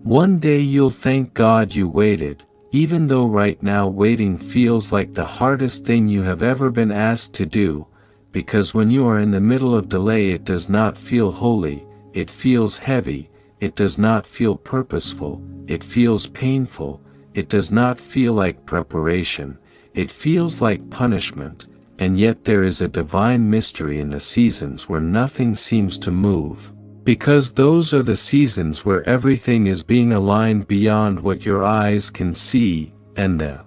One day you'll thank God you waited, even though right now waiting feels like the hardest thing you have ever been asked to do, because when you are in the middle of delay it does not feel holy, it feels heavy, it does not feel purposeful, it feels painful, it does not feel like preparation, it feels like punishment, and yet there is a divine mystery in the seasons where nothing seems to move. Because those are the seasons where everything is being aligned beyond what your eyes can see, and the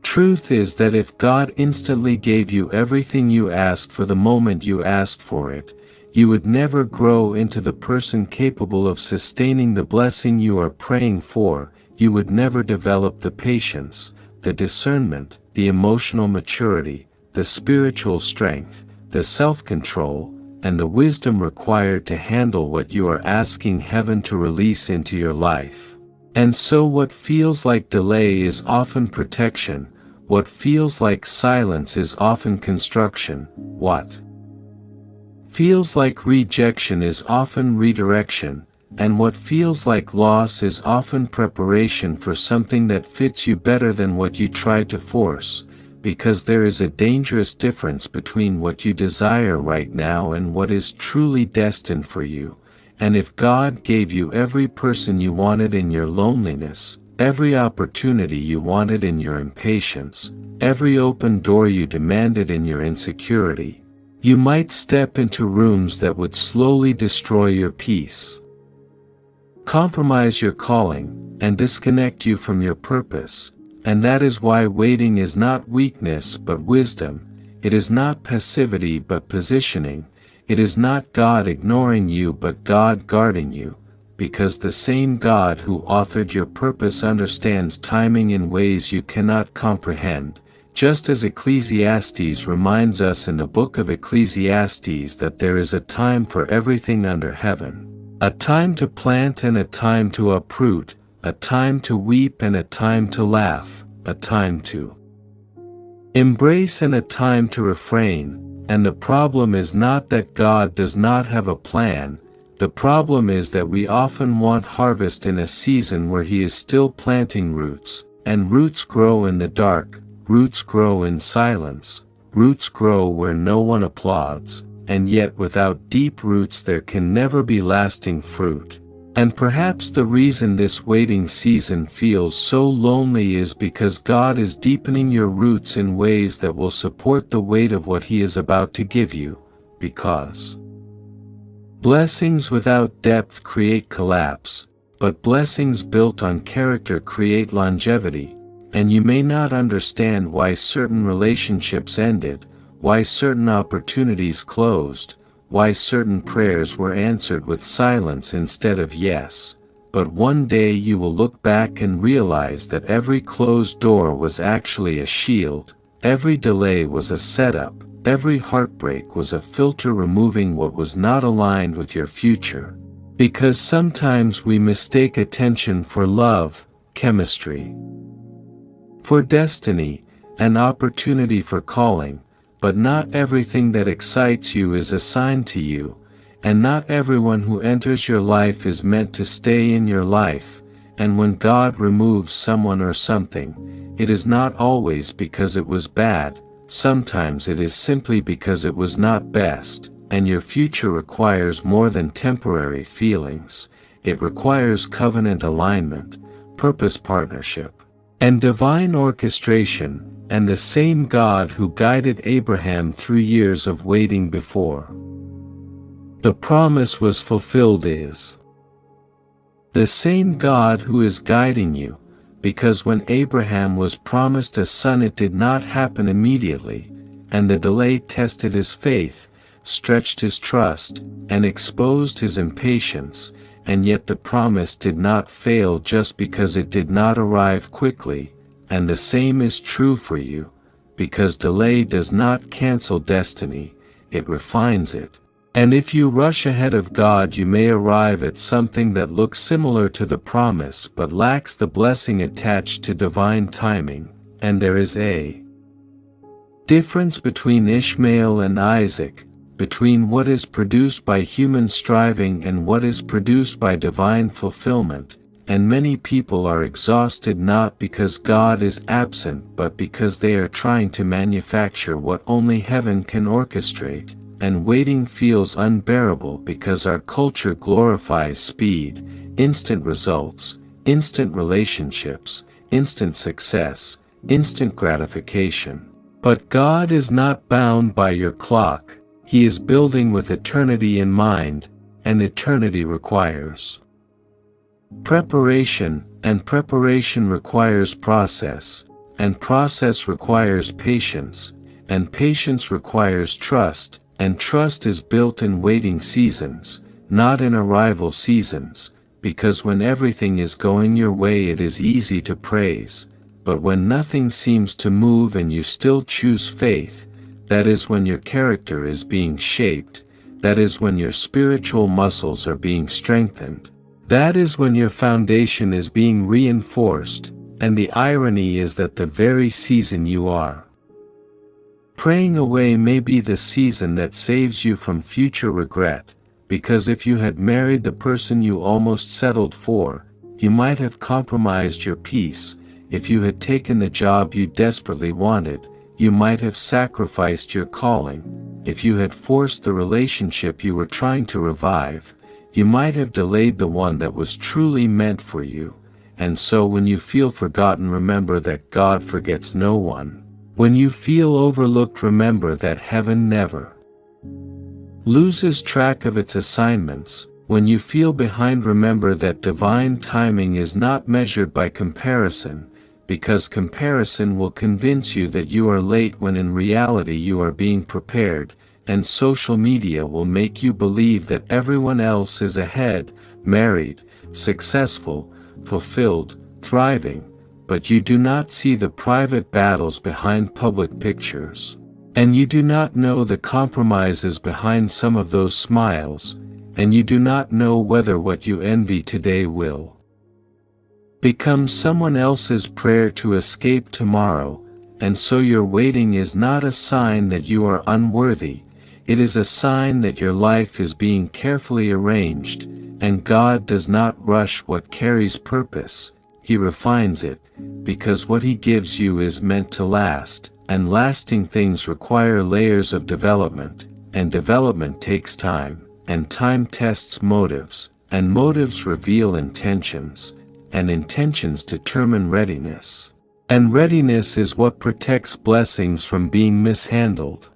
truth is that if God instantly gave you everything you asked for the moment you asked for it, you would never grow into the person capable of sustaining the blessing you are praying for, you would never develop the patience, the discernment, the emotional maturity, the spiritual strength, the self-control, and the wisdom required to handle what you are asking heaven to release into your life. And so what feels like delay is often protection, what feels like silence is often construction, what feels like rejection is often redirection, and what feels like loss is often preparation for something that fits you better than what you tried to force. Because there is a dangerous difference between what you desire right now and what is truly destined for you, and if God gave you every person you wanted in your loneliness, every opportunity you wanted in your impatience, every open door you demanded in your insecurity, you might step into rooms that would slowly destroy your peace, compromise your calling, and disconnect you from your purpose. And that is why waiting is not weakness but wisdom, it is not passivity but positioning, it is not God ignoring you but God guarding you, because the same God who authored your purpose understands timing in ways you cannot comprehend, just as Ecclesiastes reminds us in the book of Ecclesiastes that there is a time for everything under heaven, a time to plant and a time to uproot, a time to weep and a time to laugh, a time to embrace and a time to refrain, and the problem is not that God does not have a plan, the problem is that we often want harvest in a season where He is still planting roots, and roots grow in the dark, roots grow in silence, roots grow where no one applauds, and yet without deep roots there can never be lasting fruit. And perhaps the reason this waiting season feels so lonely is because God is deepening your roots in ways that will support the weight of what He is about to give you, because blessings without depth create collapse, but blessings built on character create longevity, and you may not understand why certain relationships ended, why certain opportunities closed, why certain prayers were answered with silence instead of yes, but one day you will look back and realize that every closed door was actually a shield, every delay was a setup, every heartbreak was a filter removing what was not aligned with your future. Because sometimes we mistake attention for love, chemistry for destiny, an opportunity for calling, but not everything that excites you is assigned to you, and not everyone who enters your life is meant to stay in your life, and when God removes someone or something, it is not always because it was bad, sometimes it is simply because it was not best, and your future requires more than temporary feelings, it requires covenant alignment, purpose partnership, and divine orchestration, and the same God who guided Abraham through years of waiting before the promise was fulfilled is the same God who is guiding you, because when Abraham was promised a son it did not happen immediately, and the delay tested his faith, stretched his trust, and exposed his impatience, and yet the promise did not fail just because it did not arrive quickly, and the same is true for you, because delay does not cancel destiny, it refines it. And if you rush ahead of God you may arrive at something that looks similar to the promise but lacks the blessing attached to divine timing, and there is a difference between Ishmael and Isaac, between what is produced by human striving and what is produced by divine fulfillment, and many people are exhausted not because God is absent but because they are trying to manufacture what only heaven can orchestrate, and waiting feels unbearable because our culture glorifies speed, instant results, instant relationships, instant success, instant gratification. But God is not bound by your clock. He is building with eternity in mind, and eternity requires preparation, and preparation requires process, and process requires patience, and patience requires trust, and trust is built in waiting seasons, not in arrival seasons, because when everything is going your way it is easy to praise, but when nothing seems to move and you still choose faith, that is when your character is being shaped, that is when your spiritual muscles are being strengthened, that is when your foundation is being reinforced, and the irony is that the very season you are praying away may be the season that saves you from future regret, because if you had married the person you almost settled for, you might have compromised your peace. If you had taken the job you desperately wanted, you might have sacrificed your calling. If you had forced the relationship you were trying to revive, you might have delayed the one that was truly meant for you. And so when you feel forgotten, remember that God forgets no one. When you feel overlooked, remember that heaven never loses track of its assignments. When you feel behind, remember that divine timing is not measured by comparison, because comparison will convince you that you are late when in reality you are being prepared, and social media will make you believe that everyone else is ahead, married, successful, fulfilled, thriving, but you do not see the private battles behind public pictures. And you do not know the compromises behind some of those smiles, and you do not know whether what you envy today will become someone else's prayer to escape tomorrow, and so your waiting is not a sign that you are unworthy, it is a sign that your life is being carefully arranged, and God does not rush what carries purpose, He refines it, because what He gives you is meant to last, and lasting things require layers of development, and development takes time, and time tests motives, and motives reveal intentions, and intentions determine readiness. And readiness is what protects blessings from being mishandled.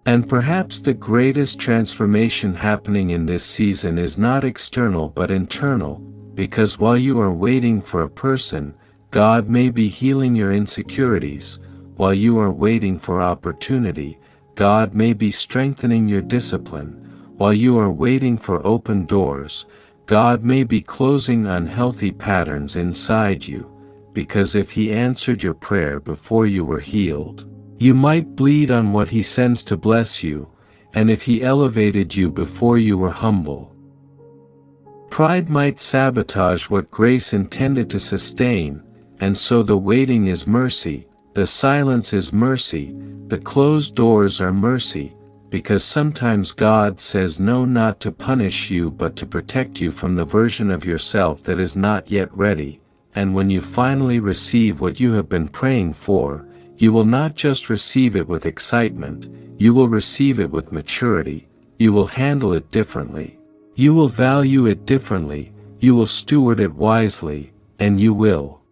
And perhaps the greatest transformation happening in this season is not external but internal, because while you are waiting for a person, God may be healing your insecurities. While you are waiting for opportunity, God may be strengthening your discipline. While you are waiting for open doors, God may be closing unhealthy patterns inside you, because if He answered your prayer before you were healed, you might bleed on what He sends to bless you, and if He elevated you before you were humble, pride might sabotage what grace intended to sustain, and so the waiting is mercy, the silence is mercy, the closed doors are mercy, because sometimes God says no, not to punish you but to protect you from the version of yourself that is not yet ready, and when you finally receive what you have been praying for, you will not just receive it with excitement, you will receive it with maturity, you will handle it differently, you will value it differently, you will steward it wisely, and you will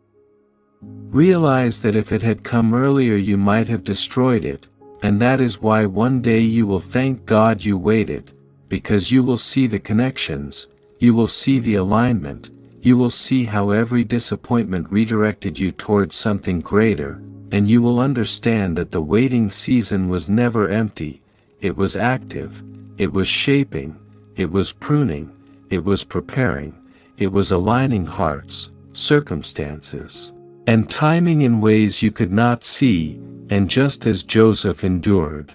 realize that if it had come earlier you might have destroyed it. And that is why one day you will thank God you waited, because you will see the connections, you will see the alignment, you will see how every disappointment redirected you towards something greater, and you will understand that the waiting season was never empty, it was active, it was shaping, it was pruning, it was preparing, it was aligning hearts, circumstances, and timing in ways you could not see. And just as Joseph endured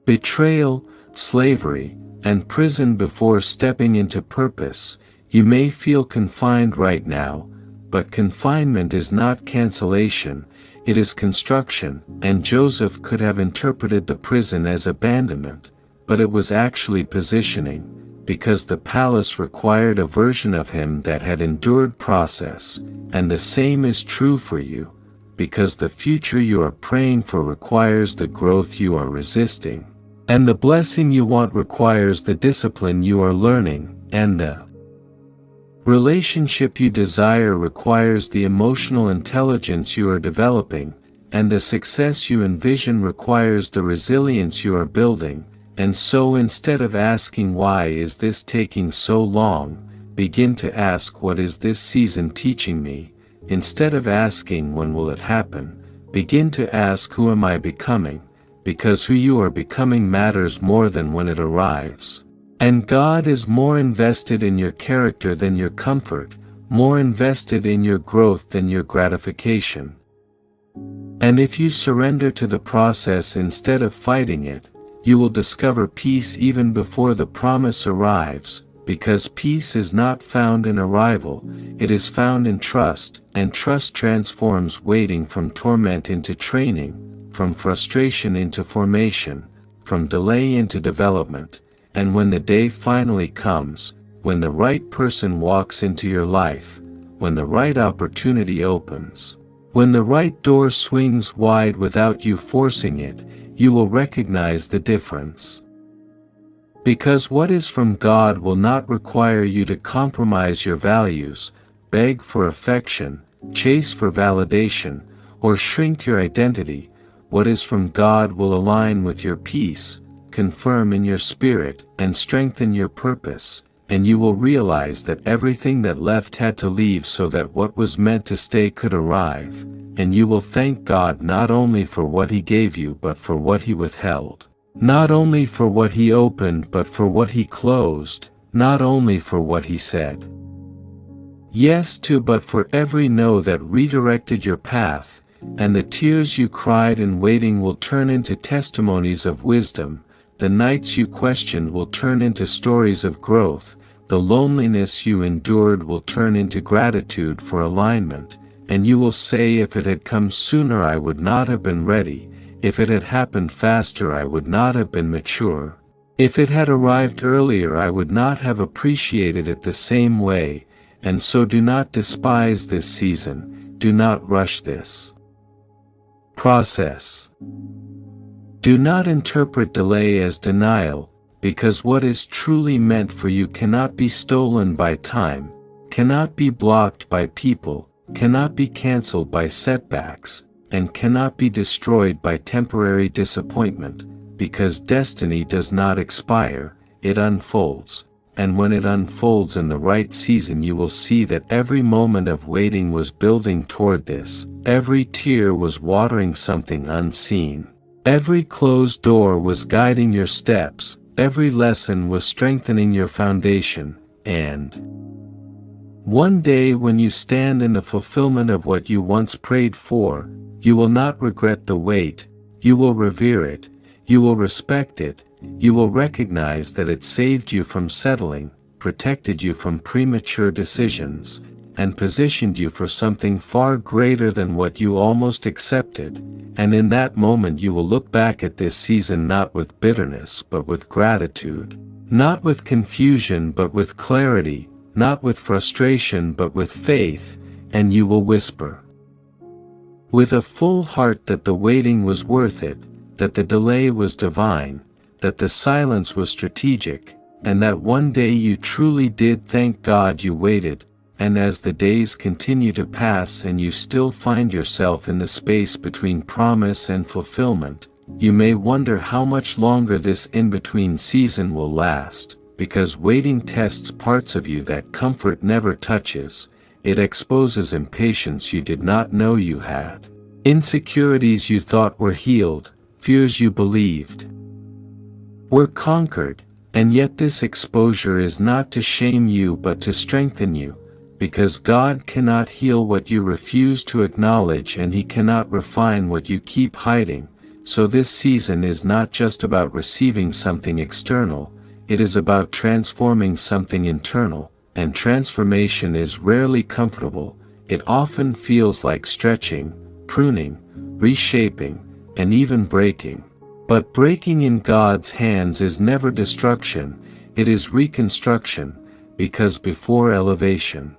betrayal, slavery, and prison before stepping into purpose, you may feel confined right now, but confinement is not cancellation, it is construction, and Joseph could have interpreted the prison as abandonment, but it was actually positioning, because the palace required a version of him that had endured process, and the same is true for you, because the future you are praying for requires the growth you are resisting, and the blessing you want requires the discipline you are learning, and the relationship you desire requires the emotional intelligence you are developing, and the success you envision requires the resilience you are building. And so instead of asking why is this taking so long, begin to ask what is this season teaching me. Instead of asking when will it happen, begin to ask who am I becoming, because who you are becoming matters more than when it arrives. And God is more invested in your character than your comfort, more invested in your growth than your gratification. And if you surrender to the process instead of fighting it, you will discover peace even before the promise arrives, because peace is not found in arrival, it is found in trust, and trust transforms waiting from torment into training, from frustration into formation, from delay into development, and when the day finally comes, when the right person walks into your life, when the right opportunity opens, when the right door swings wide without you forcing it, you will recognize the difference. Because what is from God will not require you to compromise your values, beg for affection, chase for validation, or shrink your identity. What is from God will align with your peace, confirm in your spirit, and strengthen your purpose, and you will realize that everything that left had to leave so that what was meant to stay could arrive. And you will thank God not only for what He gave you but for what He withheld. Not only for what He opened but for what He closed, not only for what He said yes to but for every no that redirected your path, and the tears you cried in waiting will turn into testimonies of wisdom, the nights you questioned will turn into stories of growth, the loneliness you endured will turn into gratitude for alignment. And you will say if it had come sooner I would not have been ready, if it had happened faster I would not have been mature, if it had arrived earlier I would not have appreciated it the same way, and so do not despise this season, do not rush this process. Do not interpret delay as denial, because what is truly meant for you cannot be stolen by time, cannot be blocked by people, cannot be cancelled by setbacks, and cannot be destroyed by temporary disappointment, because destiny does not expire, it unfolds, and when it unfolds in the right season you will see that every moment of waiting was building toward this, every tear was watering something unseen, every closed door was guiding your steps, every lesson was strengthening your foundation, and one day when you stand in the fulfillment of what you once prayed for, you will not regret the wait, you will revere it, you will respect it, you will recognize that it saved you from settling, protected you from premature decisions, and positioned you for something far greater than what you almost accepted, and in that moment you will look back at this season not with bitterness but with gratitude, not with confusion but with clarity, not with frustration but with faith, and you will whisper with a full heart that the waiting was worth it, that the delay was divine, that the silence was strategic, and that one day you truly did thank God you waited. And as the days continue to pass and you still find yourself in the space between promise and fulfillment, you may wonder how much longer this in-between season will last. Because waiting tests parts of you that comfort never touches, it exposes impatience you did not know you had, insecurities you thought were healed, fears you believed were conquered, and yet this exposure is not to shame you but to strengthen you, because God cannot heal what you refuse to acknowledge and He cannot refine what you keep hiding, so this season is not just about receiving something external, it is about transforming something internal, and transformation is rarely comfortable, it often feels like stretching, pruning, reshaping, and even breaking. But breaking in God's hands is never destruction, it is reconstruction, because before elevation,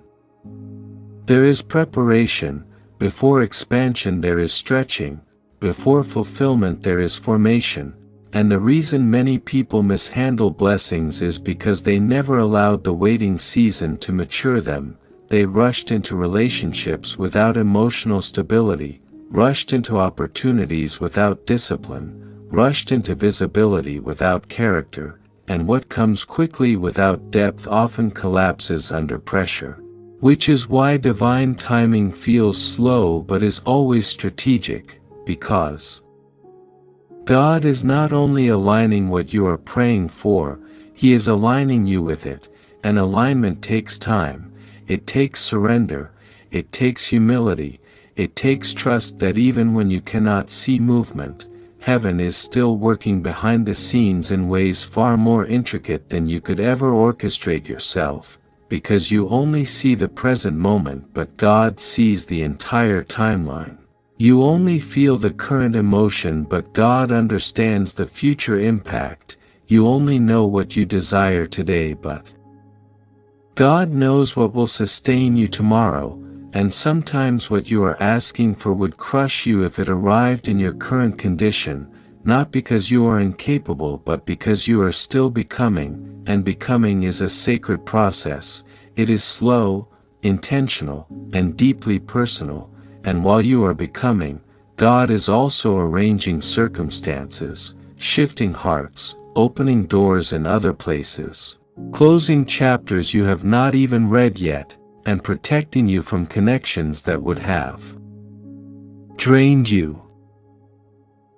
there is preparation, before expansion there is stretching, before fulfillment there is formation, and the reason many people mishandle blessings is because they never allowed the waiting season to mature them. They rushed into relationships without emotional stability, rushed into opportunities without discipline, rushed into visibility without character, and what comes quickly without depth often collapses under pressure. Which is why divine timing feels slow but is always strategic, because God is not only aligning what you are praying for, He is aligning you with it, and alignment takes time, it takes surrender, it takes humility, it takes trust that even when you cannot see movement, heaven is still working behind the scenes in ways far more intricate than you could ever orchestrate yourself. Because you only see the present moment but God sees the entire timeline. You only feel the current emotion but God understands the future impact. You only know what you desire today but God knows what will sustain you tomorrow, and sometimes what you are asking for would crush you if it arrived in your current condition, not because you are incapable but because you are still becoming, and becoming is a sacred process. It is slow, intentional, and deeply personal, and while you are becoming, God is also arranging circumstances, shifting hearts, opening doors in other places, closing chapters you have not even read yet, and protecting you from connections that would have drained you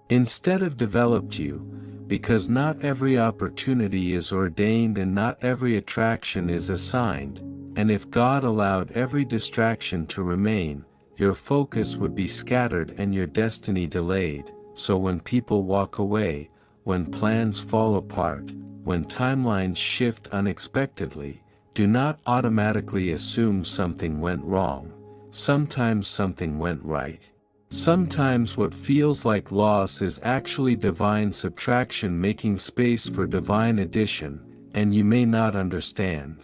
instead of developed you, because not every opportunity is ordained and not every attraction is assigned, and if God allowed every distraction to remain, your focus would be scattered and your destiny delayed. So when people walk away, when plans fall apart, when timelines shift unexpectedly, do not automatically assume something went wrong. Sometimes something went right. Sometimes what feels like loss is actually divine subtraction making space for divine addition, and you may not understand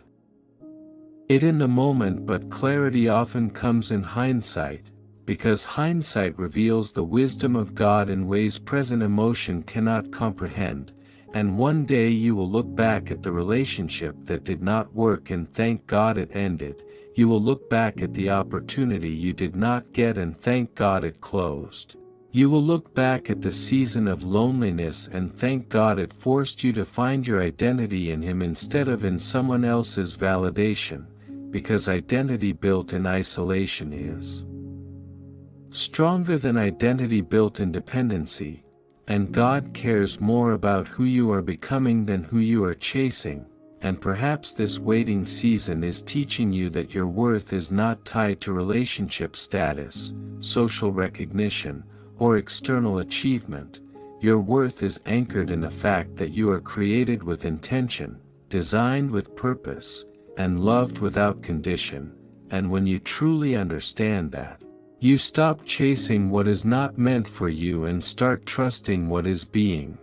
it in the moment, but clarity often comes in hindsight, because hindsight reveals the wisdom of God in ways present emotion cannot comprehend, and one day you will look back at the relationship that did not work and thank God it ended. You will look back at the opportunity you did not get and thank God it closed. You will look back at the season of loneliness and thank God it forced you to find your identity in Him instead of in someone else's validation, because identity built in isolation is stronger than identity built in dependency, and God cares more about who you are becoming than who you are chasing. And perhaps this waiting season is teaching you that your worth is not tied to relationship status, social recognition, or external achievement. Your worth is anchored in the fact that you are created with intention, designed with purpose, and loved without condition. And when you truly understand that, you stop chasing what is not meant for you and start trusting what is being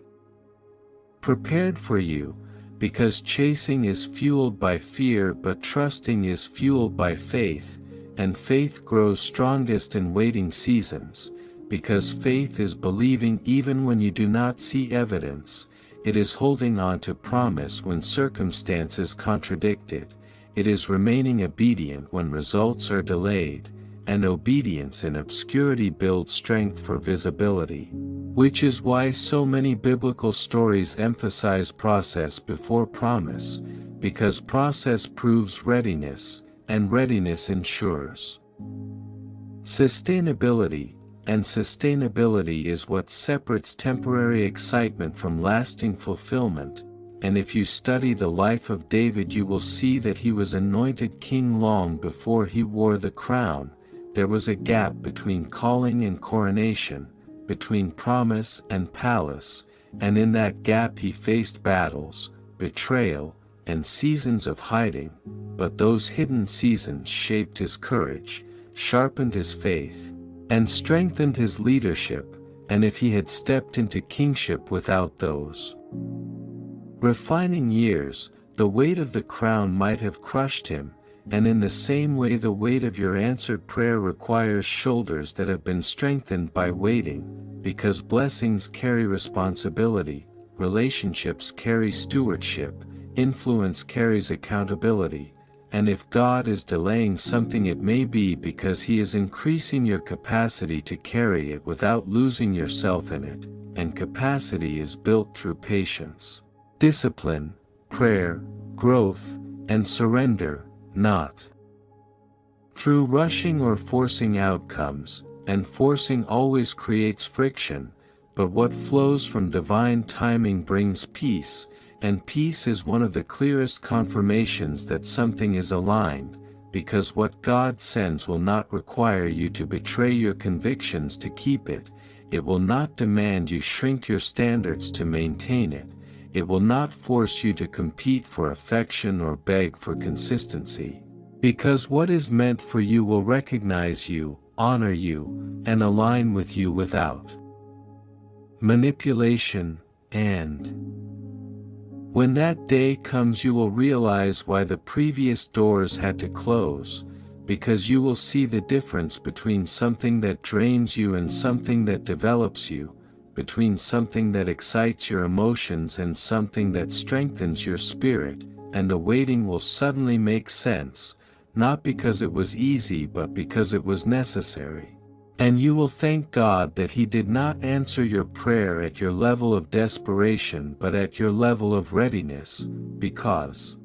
prepared for you. Because chasing is fueled by fear but trusting is fueled by faith, and faith grows strongest in waiting seasons, because faith is believing even when you do not see evidence, it is holding on to promise when circumstances contradict it, it is remaining obedient when results are delayed, and obedience in obscurity builds strength for visibility. Which is why so many biblical stories emphasize process before promise, because process proves readiness, and readiness ensures sustainability, and sustainability is what separates temporary excitement from lasting fulfillment. And if you study the life of David, you will see that he was anointed king long before he wore the crown. There was a gap between calling and coronation, between promise and palace, and in that gap he faced battles, betrayal, and seasons of hiding, but those hidden seasons shaped his courage, sharpened his faith, and strengthened his leadership, and if he had stepped into kingship without those refining years, the weight of the crown might have crushed him, and in the same way the weight of your answered prayer requires shoulders that have been strengthened by waiting, because blessings carry responsibility, relationships carry stewardship, influence carries accountability, and if God is delaying something it may be because He is increasing your capacity to carry it without losing yourself in it, and capacity is built through patience, discipline, prayer, growth, and surrender, not through rushing or forcing outcomes, and forcing always creates friction, but what flows from divine timing brings peace, and peace is one of the clearest confirmations that something is aligned, because what God sends will not require you to betray your convictions to keep it, it will not demand you shrink your standards to maintain it, it will not force you to compete for affection or beg for consistency. Because what is meant for you will recognize you, honor you, and align with you without manipulation, and when that day comes you will realize why the previous doors had to close, because you will see the difference between something that drains you and something that develops you, between something that excites your emotions and something that strengthens your spirit, and the waiting will suddenly make sense, not because it was easy but because it was necessary. And you will thank God that He did not answer your prayer at your level of desperation but at your level of readiness, because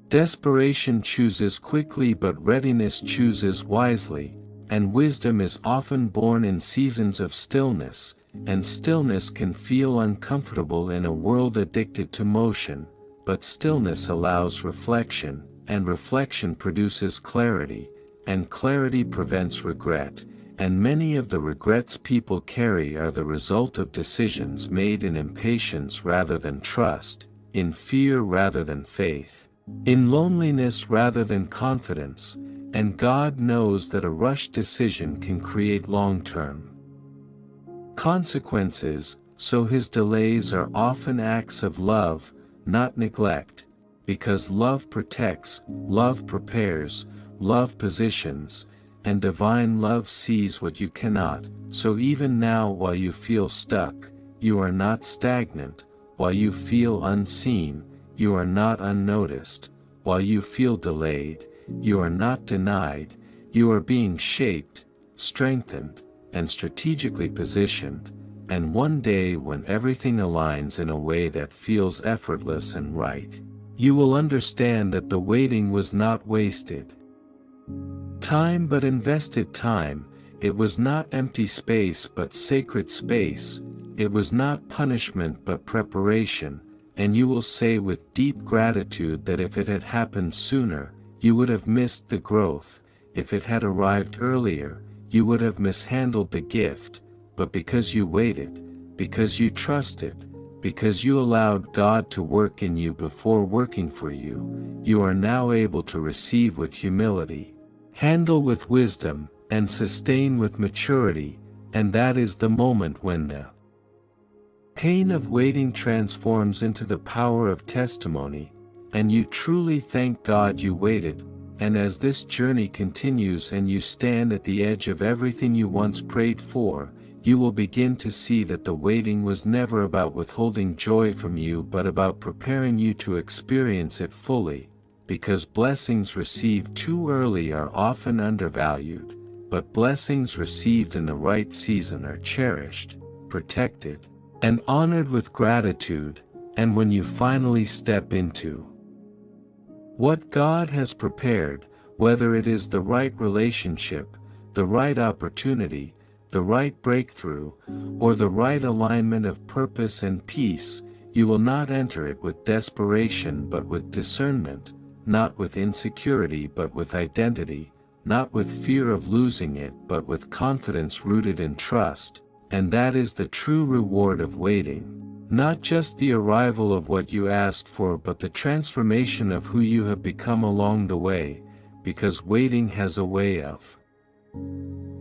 desperation chooses quickly but readiness chooses wisely, and wisdom is often born in seasons of stillness, and stillness can feel uncomfortable in a world addicted to motion, but stillness allows reflection, and reflection produces clarity, and clarity prevents regret, and many of the regrets people carry are the result of decisions made in impatience rather than trust, in fear rather than faith, in loneliness rather than confidence, and God knows that a rushed decision can create long-term consequences, so His delays are often acts of love, not neglect, because love protects, love prepares, love positions, and divine love sees what you cannot, so even now while you feel stuck, you are not stagnant, while you feel unseen, you are not unnoticed, while you feel delayed, you are not denied, you are being shaped, strengthened, and strategically positioned, and one day when everything aligns in a way that feels effortless and right, you will understand that the waiting was not wasted time but invested time, it was not empty space but sacred space, it was not punishment but preparation, and you will say with deep gratitude that if it had happened sooner, you would have missed the growth, if it had arrived earlier, you would have mishandled the gift, but because you waited, because you trusted, because you allowed God to work in you before working for you, you are now able to receive with humility, handle with wisdom, and sustain with maturity, and that is the moment when the pain of waiting transforms into the power of testimony, and you truly thank God you waited. And as this journey continues and you stand at the edge of everything you once prayed for, you will begin to see that the waiting was never about withholding joy from you but about preparing you to experience it fully, because blessings received too early are often undervalued, but blessings received in the right season are cherished, protected, and honored with gratitude, and when you finally step into what God has prepared, whether it is the right relationship, the right opportunity, the right breakthrough, or the right alignment of purpose and peace, you will not enter it with desperation but with discernment, not with insecurity but with identity, not with fear of losing it but with confidence rooted in trust, and that is the true reward of waiting. Not just the arrival of what you asked for but the transformation of who you have become along the way, because waiting has a way of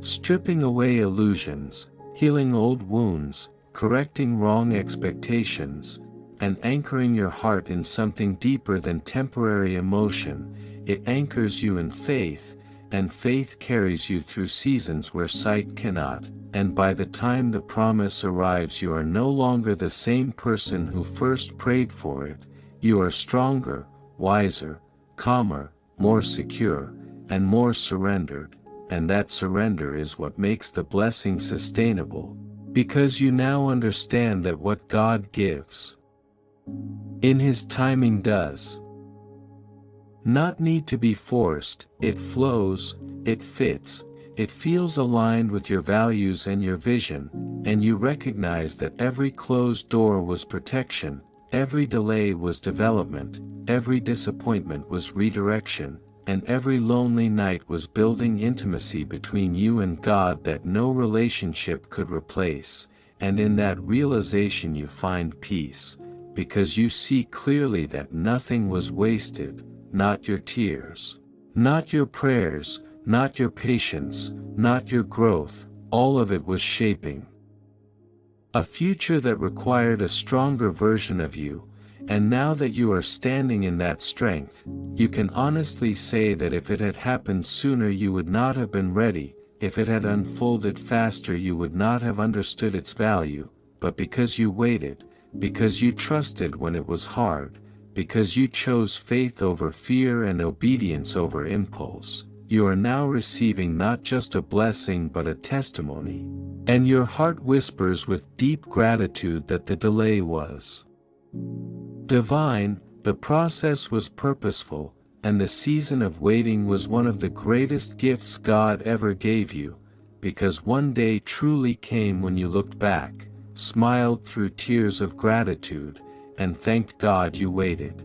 stripping away illusions, healing old wounds, correcting wrong expectations, and anchoring your heart in something deeper than temporary emotion. It anchors you in faith, and faith carries you through seasons where sight cannot, and by the time the promise arrives you are no longer the same person who first prayed for it. You are stronger, wiser, calmer, more secure, and more surrendered, and that surrender is what makes the blessing sustainable, because you now understand that what God gives in His timing does not need to be forced. It flows, it fits, it feels aligned with your values and your vision, and you recognize that every closed door was protection, every delay was development, every disappointment was redirection, and every lonely night was building intimacy between you and God that no relationship could replace. And in that realization you find peace, because you see clearly that nothing was wasted, not your tears, not your prayers, not your patience, not your growth. All of it was shaping a future that required a stronger version of you. And now that you are standing in that strength, you can honestly say that if it had happened sooner you would not have been ready, if it had unfolded faster you would not have understood its value, but because you waited, because you trusted when it was hard, because you chose faith over fear and obedience over impulse, you are now receiving not just a blessing but a testimony. And your heart whispers with deep gratitude that the delay was divine, the process was purposeful, and the season of waiting was one of the greatest gifts God ever gave you, because one day truly came when you looked back, smiled through tears of gratitude, and thanked God you waited.